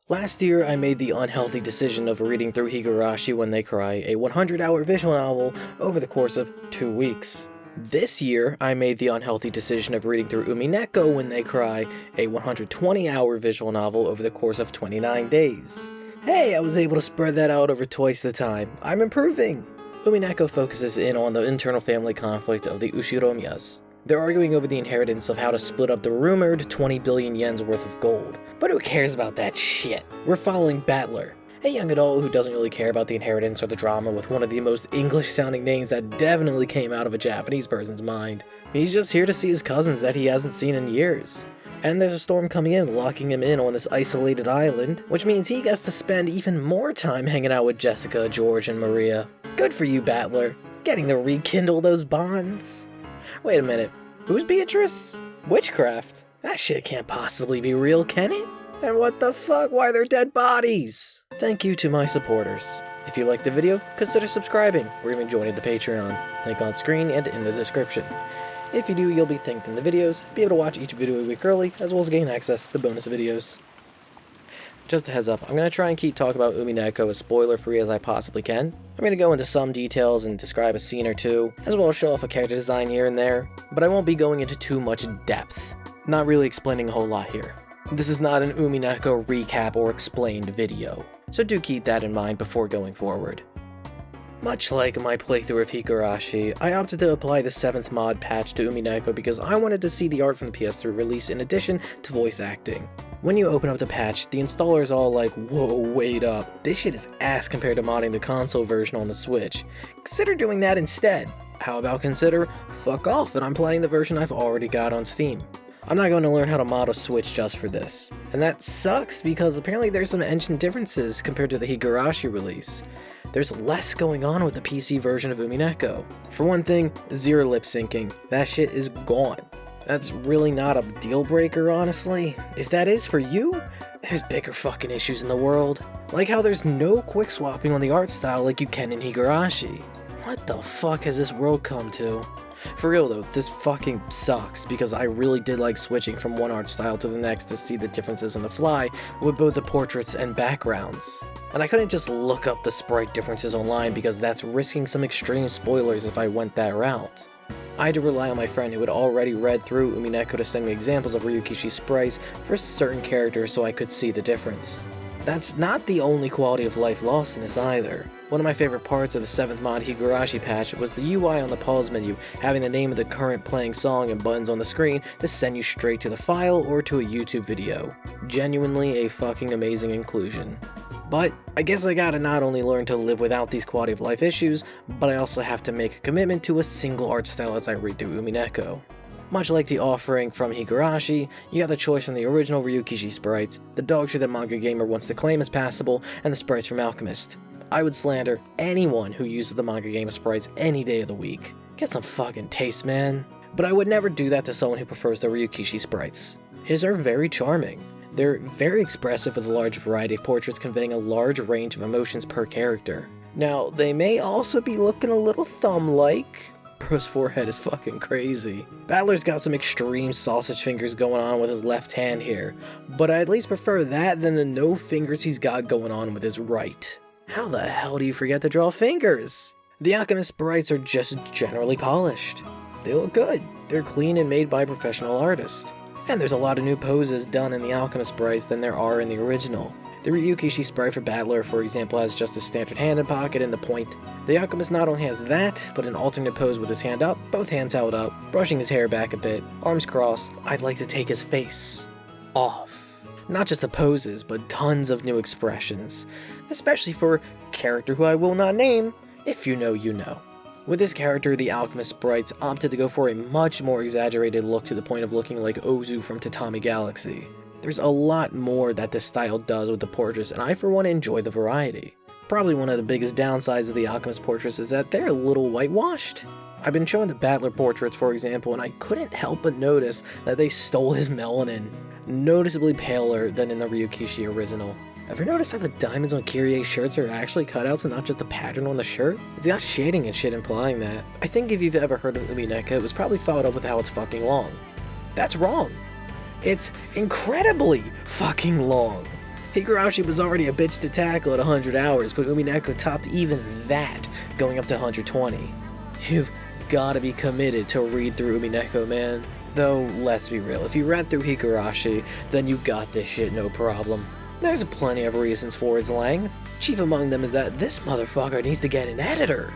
Last year, I made the unhealthy decision of reading through Higurashi When They Cry, a 100-hour visual novel, over the course of 2 weeks. This year, I made the unhealthy decision of reading through Umineko When They Cry, a 120-hour visual novel, over the course of 29 days. Hey, I was able to spread that out over twice the time. I'm improving! Umineko focuses in on the internal family conflict of the Ushiromias. They're arguing over the inheritance of how to split up the rumored 20 billion yen's worth of gold. But who cares about that shit? We're following Battler, a young adult who doesn't really care about the inheritance or the drama, with one of the most English-sounding names that definitely came out of a Japanese person's mind. He's just here to see his cousins that he hasn't seen in years. And there's a storm coming in, locking him in on this isolated island, which means he gets to spend even more time hanging out with Jessica, George, and Maria. Good for you, Battler, getting to rekindle those bonds. Wait a minute, who's Beatrice? Witchcraft? That shit can't possibly be real, can it? And what the fuck, why are there dead bodies? Thank you to my supporters. If you liked the video, consider subscribing or even joining the Patreon. Link on screen and in the description. If you do, you'll be thanked in the videos, be able to watch each video a week early, as well as gain access to bonus videos. Just a heads up, I'm going to try and keep talking about Umineko as spoiler-free as I possibly can. I'm going to go into some details and describe a scene or two, as well as show off a character design here and there, but I won't be going into too much depth. Not really explaining a whole lot here. This is not an Umineko recap or explained video, so do keep that in mind before going forward. Much like my playthrough of Higurashi, I opted to apply the 7th mod patch to Umineko because I wanted to see the art from the PS3 release in addition to voice acting. When you open up the patch, the installer is all like, whoa, wait up, this shit is ass compared to modding the console version on the Switch. Consider doing that instead. How about consider, fuck off, and I'm playing the version I've already got on Steam. I'm not going to learn how to mod a Switch just for this. And that sucks because apparently there's some engine differences compared to the Higurashi release. There's less going on with the PC version of Umineko. For one thing, zero lip syncing. That shit is gone. That's really not a deal breaker, honestly. If that is for you, there's bigger fucking issues in the world. Like how there's no quick swapping on the art style like you can in Higurashi. What the fuck has this world come to? For real though, this fucking sucks because I really did like switching from one art style to the next to see the differences on the fly with both the portraits and backgrounds. And I couldn't just look up the sprite differences online because that's risking some extreme spoilers if I went that route. I had to rely on my friend who had already read through Umineko to send me examples of Ryukishi sprites for certain characters so I could see the difference. That's not the only quality of life lost in this either. One of my favorite parts of the 7th mod Higurashi patch was the UI on the pause menu having the name of the current playing song and buttons on the screen to send you straight to the file or to a YouTube video. Genuinely a fucking amazing inclusion. But I guess I gotta not only learn to live without these quality of life issues, but I also have to make a commitment to a single art style as I read through Umineko. Much like the offering from Higurashi, you got the choice from the original Ryukishi sprites, the dogshit that Manga Gamer wants to claim as passable, and the sprites from Alchemist. I would slander anyone who uses the Manga Gamer sprites any day of the week. Get some fucking taste, man. But I would never do that to someone who prefers the Ryukishi sprites. His are very charming. They're very expressive with a large variety of portraits conveying a large range of emotions per character. Now, they may also be looking a little thumb-like. Bro's forehead is fucking crazy. Battler's got some extreme sausage fingers going on with his left hand here, but I at least prefer that than the no fingers he's got going on with his right. How the hell do you forget to draw fingers? The Alchemist sprites are just generally polished. They look good. They're clean and made by a professional artist. And there's a lot of new poses done in the Alchemist sprites than there are in the original. The Ryukishi sprite for Battler, for example, has just a standard hand and pocket and the point. The Alchemist not only has that, but an alternate pose with his hand up, both hands held up, brushing his hair back a bit, arms crossed. I'd like to take his face off. Not just the poses, but tons of new expressions, especially for a character who I will not name. If you know, you know. With this character, the Alchemist sprites opted to go for a much more exaggerated look to the point of looking like Ozu from Tatami Galaxy. There's a lot more that this style does with the portraits, and I for one enjoy the variety. Probably one of the biggest downsides of the Alchemist portraits is that they're a little whitewashed. I've been showing the Battler portraits, for example, and I couldn't help but notice that they stole his melanin, noticeably paler than in the Ryukishi original. Ever noticed how the diamonds on Kyrie's shirts are actually cutouts and not just a pattern on the shirt? It's got shading and shit implying that. I think if you've ever heard of Umineko, it was probably followed up with how it's fucking long. That's wrong. It's incredibly fucking long. Higurashi was already a bitch to tackle at 100 hours, but Umineko topped even that, going up to 120. You've gotta be committed to read through Umineko, man. Though, let's be real, if you read through Higurashi, then you got this shit no problem. There's plenty of reasons for its length. Chief among them is that this motherfucker needs to get an editor.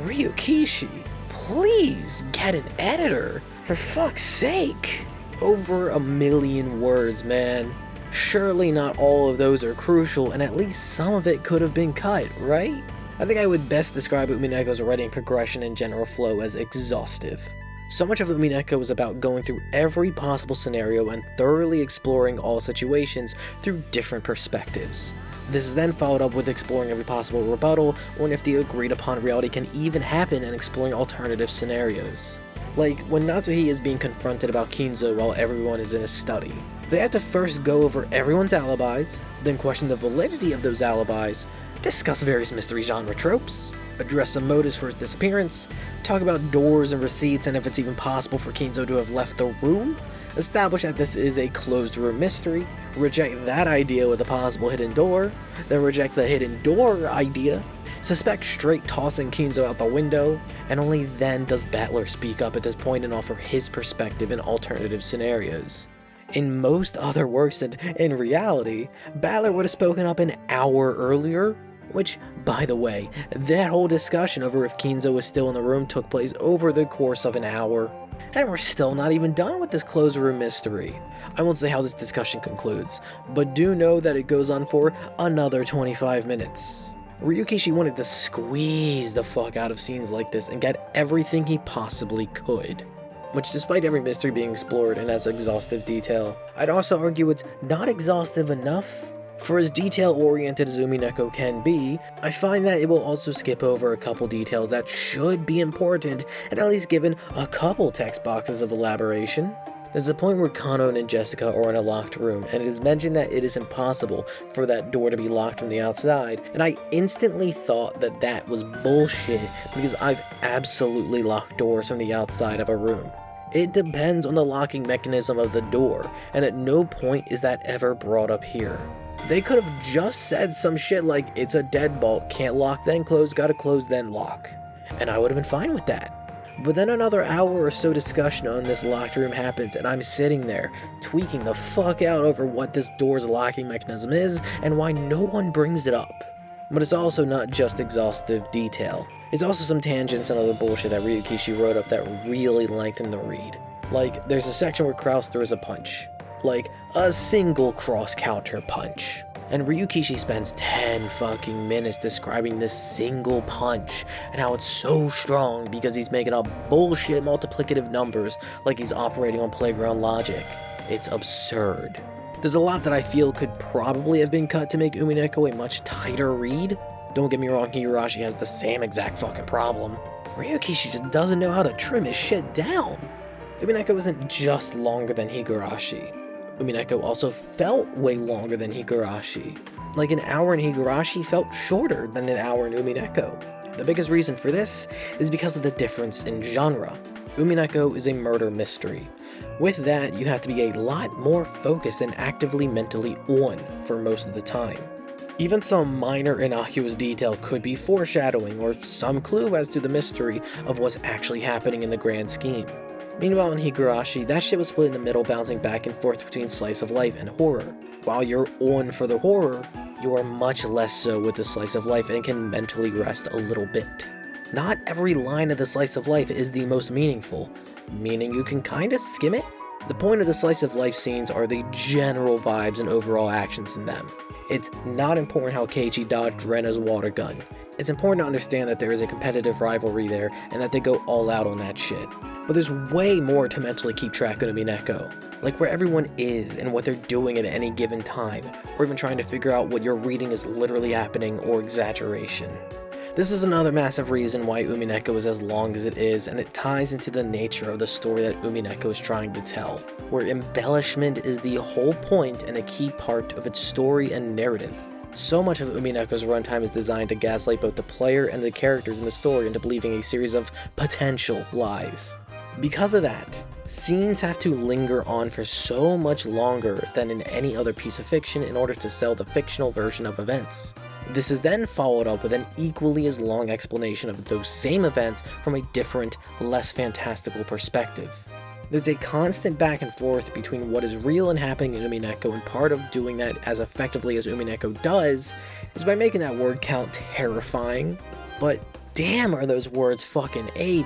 Ryukishi, please get an editor. For fuck's sake. Over 1,000,000 words, man. Surely not all of those are crucial, and at least some of it could have been cut, right? I think I would best describe Umineko's writing progression and general flow as exhaustive. So much of Umineko is about going through every possible scenario and thoroughly exploring all situations through different perspectives. This is then followed up with exploring every possible rebuttal, or if the agreed upon reality can even happen, and exploring alternative scenarios. Like when Natsuhi is being confronted about Kinzo while everyone is in a study. They have to first go over everyone's alibis, then question the validity of those alibis, discuss various mystery genre tropes, address some motives for his disappearance, talk about doors and receipts and if it's even possible for Kinzo to have left the room, establish that this is a closed room mystery, reject that idea with a possible hidden door, then reject the hidden door idea, suspect straight tossing Kinzo out the window, and only then does Battler speak up at this point and offer his perspective in alternative scenarios. In most other works and in reality, Battler would have spoken up an hour earlier, which, by the way, that whole discussion over if Kinzo was still in the room took place over the course of an hour. And we're still not even done with this closed room mystery. I won't say how this discussion concludes, but do know that it goes on for another 25 minutes. Ryukishi wanted to squeeze the fuck out of scenes like this and get everything he possibly could. Which, despite every mystery being explored in as exhaustive detail, I'd also argue it's not exhaustive enough. For as detail-oriented as Umineko can be, I find that it will also skip over a couple details that should be important and at least given a couple text boxes of elaboration. There's a point where Kano and Jessica are in a locked room, and it is mentioned that it is impossible for that door to be locked from the outside, and I instantly thought that that was bullshit because I've absolutely locked doors from the outside of a room. It depends on the locking mechanism of the door, and at no point is that ever brought up here. They could have just said some shit like, it's a deadbolt, can't lock then close, gotta close then lock. And I would have been fine with that. But then another hour or so discussion on this locked room happens, and I'm sitting there, tweaking the fuck out over what this door's locking mechanism is, and why no one brings it up. But it's also not just exhaustive detail. It's also some tangents and other bullshit that Ryukishi wrote up that really lengthened the read. Like, there's a section where Kraus throws a punch. Like, a single cross-counter punch. And Ryukishi spends 10 fucking minutes describing this single punch and how it's so strong because he's making up bullshit multiplicative numbers like he's operating on playground logic. It's absurd. There's a lot that I feel could probably have been cut to make Umineko a much tighter read. Don't get me wrong, Higurashi has the same exact fucking problem. Ryukishi just doesn't know how to trim his shit down. Umineko isn't just longer than Higurashi. Umineko also felt way longer than Higurashi. Like an hour in Higurashi felt shorter than an hour in Umineko. The biggest reason for this is because of the difference in genre. Umineko is a murder mystery. With that, you have to be a lot more focused and actively mentally on for most of the time. Even some minor innocuous detail could be foreshadowing or some clue as to the mystery of what's actually happening in the grand scheme. Meanwhile in Higurashi, that shit was split in the middle, bouncing back and forth between slice of life and horror. While you're on for the horror, you are much less so with the slice of life and can mentally rest a little bit. Not every line of the slice of life is the most meaningful, meaning you can kinda skim it. The point of the slice of life scenes are the general vibes and overall actions in them. It's not important how Keiichi dodged Rena's water gun. It's important to understand that there is a competitive rivalry there and that they go all out on that shit. But there's way more to mentally keep track of Umineko, like where everyone is and what they're doing at any given time, or even trying to figure out what you're reading is literally happening or exaggeration. This is another massive reason why Umineko is as long as it is, and it ties into the nature of the story that Umineko is trying to tell, where embellishment is the whole point and a key part of its story and narrative. So much of Umineko's runtime is designed to gaslight both the player and the characters in the story into believing a series of potential lies. Because of that, scenes have to linger on for so much longer than in any other piece of fiction in order to sell the fictional version of events. This is then followed up with an equally as long explanation of those same events from a different, less fantastical perspective. There's a constant back and forth between what is real and happening in Umineko, and part of doing that as effectively as Umineko does is by making that word count terrifying. But damn, are those words fucking A+,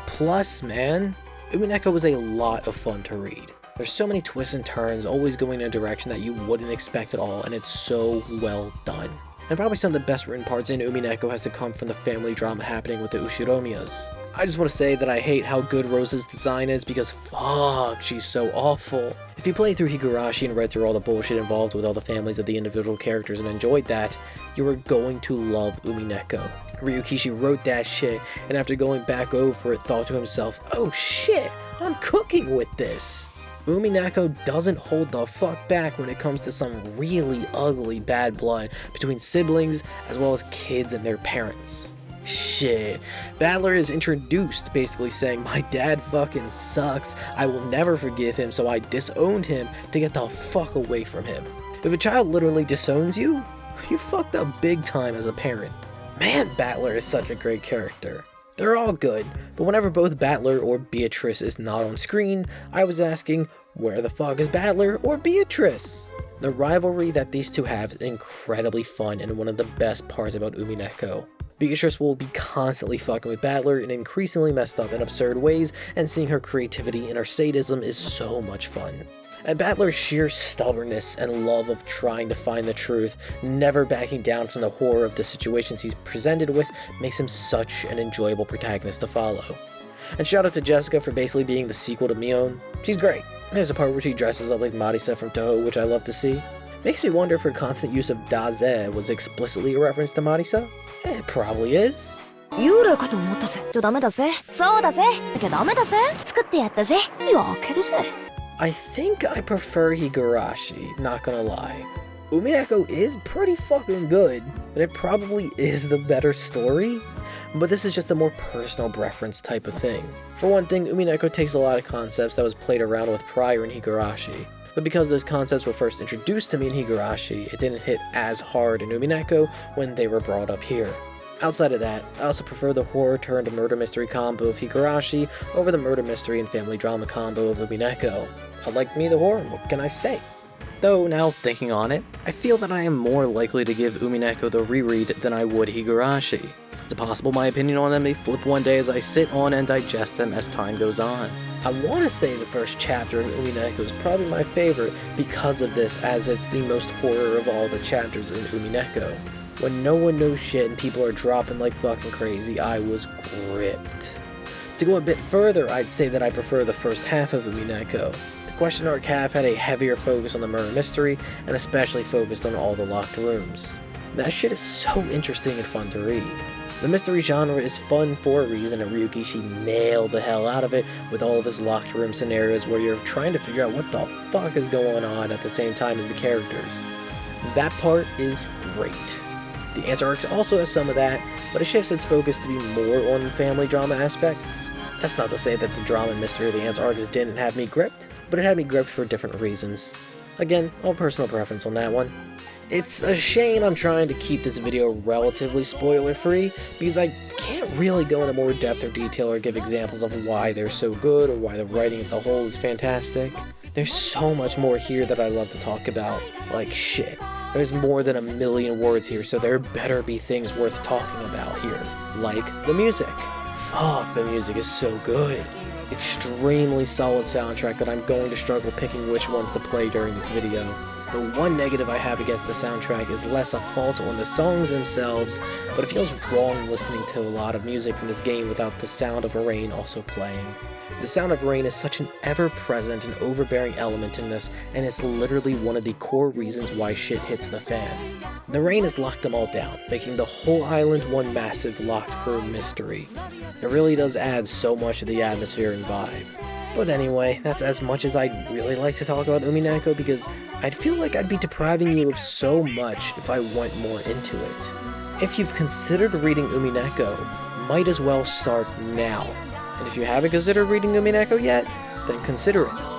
man. Umineko was a lot of fun to read. There's so many twists and turns, always going in a direction that you wouldn't expect at all, and it's so well done. And probably some of the best written parts in Umineko has to come from the family drama happening with the Ushiromiyas. I just want to say that I hate how good Rose's design is because fuck, she's so awful. If you played through Higurashi and read through all the bullshit involved with all the families of the individual characters and enjoyed that, you are going to love Umineko. Ryukishi wrote that shit, and after going back over it, thought to himself, oh shit, I'm cooking with this. Umineko doesn't hold the fuck back when it comes to some really ugly bad blood between siblings as well as kids and their parents. Shit, Battler is introduced basically saying, my dad fucking sucks, I will never forgive him, so I disowned him to get the fuck away from him. If a child literally disowns you, you fucked up big time as a parent. Man, Battler is such a great character. They're all good, but whenever both Battler or Beatrice is not on screen, I was asking, where the fuck is Battler or Beatrice? The rivalry that these two have is incredibly fun and one of the best parts about Umineko. Beatrice will be constantly fucking with Battler in increasingly messed up and absurd ways, and seeing her creativity and her sadism is so much fun. And Battler's sheer stubbornness and love of trying to find the truth, never backing down from the horror of the situations he's presented with, makes him such an enjoyable protagonist to follow. And shout out to Jessica for basically being the sequel to Mion. She's great. There's a part where she dresses up like Marisa from Toho, which I love to see. Makes me wonder if her constant use of daze was explicitly a reference to Marisa. It probably is. 幽霊かと思ったぜ。ダメだぜ。そうだぜ。だけどダメだぜ。作ってやったぜ。焼けるぜ。I think I prefer Higurashi, not gonna lie. Umineko is pretty fucking good, but it probably is the better story. But this is just a more personal preference type of thing. For one thing, Umineko takes a lot of concepts that was played around with prior in Higurashi. But because those concepts were first introduced to me in Higurashi, it didn't hit as hard in Umineko when they were brought up here. Outside of that, I also prefer the horror turned murder mystery combo of Higurashi over the murder mystery and family drama combo of Umineko. I like me the horror, what can I say? Though now thinking on it, I feel that I am more likely to give Umineko the reread than I would Higurashi. It's possible my opinion on them may flip one day as I sit on and digest them as time goes on. I want to say the first chapter of Umineko is probably my favorite because of this, as it's the most horror of all the chapters in Umineko. When no one knows shit and people are dropping like fucking crazy, I was gripped. To go a bit further, I'd say that I prefer the first half of Umineko. The question arc half had a heavier focus on the murder mystery, and especially focused on all the locked rooms. That shit is so interesting and fun to read. The mystery genre is fun for a reason, and Ryukishi nailed the hell out of it with all of his locked room scenarios where you're trying to figure out what the fuck is going on at the same time as the characters. That part is great. The answer arcs also has some of that, but it shifts its focus to be more on family drama aspects. That's not to say that the drama and mystery of the Ants arcs didn't have me gripped, but it had me gripped for different reasons. Again, all personal preference on that one. It's a shame I'm trying to keep this video relatively spoiler-free, because I can't really go into more depth or detail or give examples of why they're so good or why the writing as a whole is fantastic. There's so much more here that I love to talk about, like shit. There's more than 1 million words here, so there better be things worth talking about here. Like the music. Fuck, the music is so good. Extremely solid soundtrack that I'm going to struggle picking which ones to play during this video. The one negative I have against the soundtrack is less a fault on the songs themselves, but it feels wrong listening to a lot of music from this game without the sound of rain also playing. The sound of rain is such an ever-present and overbearing element in this, and it's literally one of the core reasons why shit hits the fan. The rain has locked them all down, making the whole island one massive locked room mystery. It really does add so much to the atmosphere and vibe. But anyway, that's as much as I'd really like to talk about Umineko, because I'd feel like I'd be depriving you of so much if I went more into it. If you've considered reading Umineko, might as well start now. And if you haven't considered reading Umineko yet, then consider it.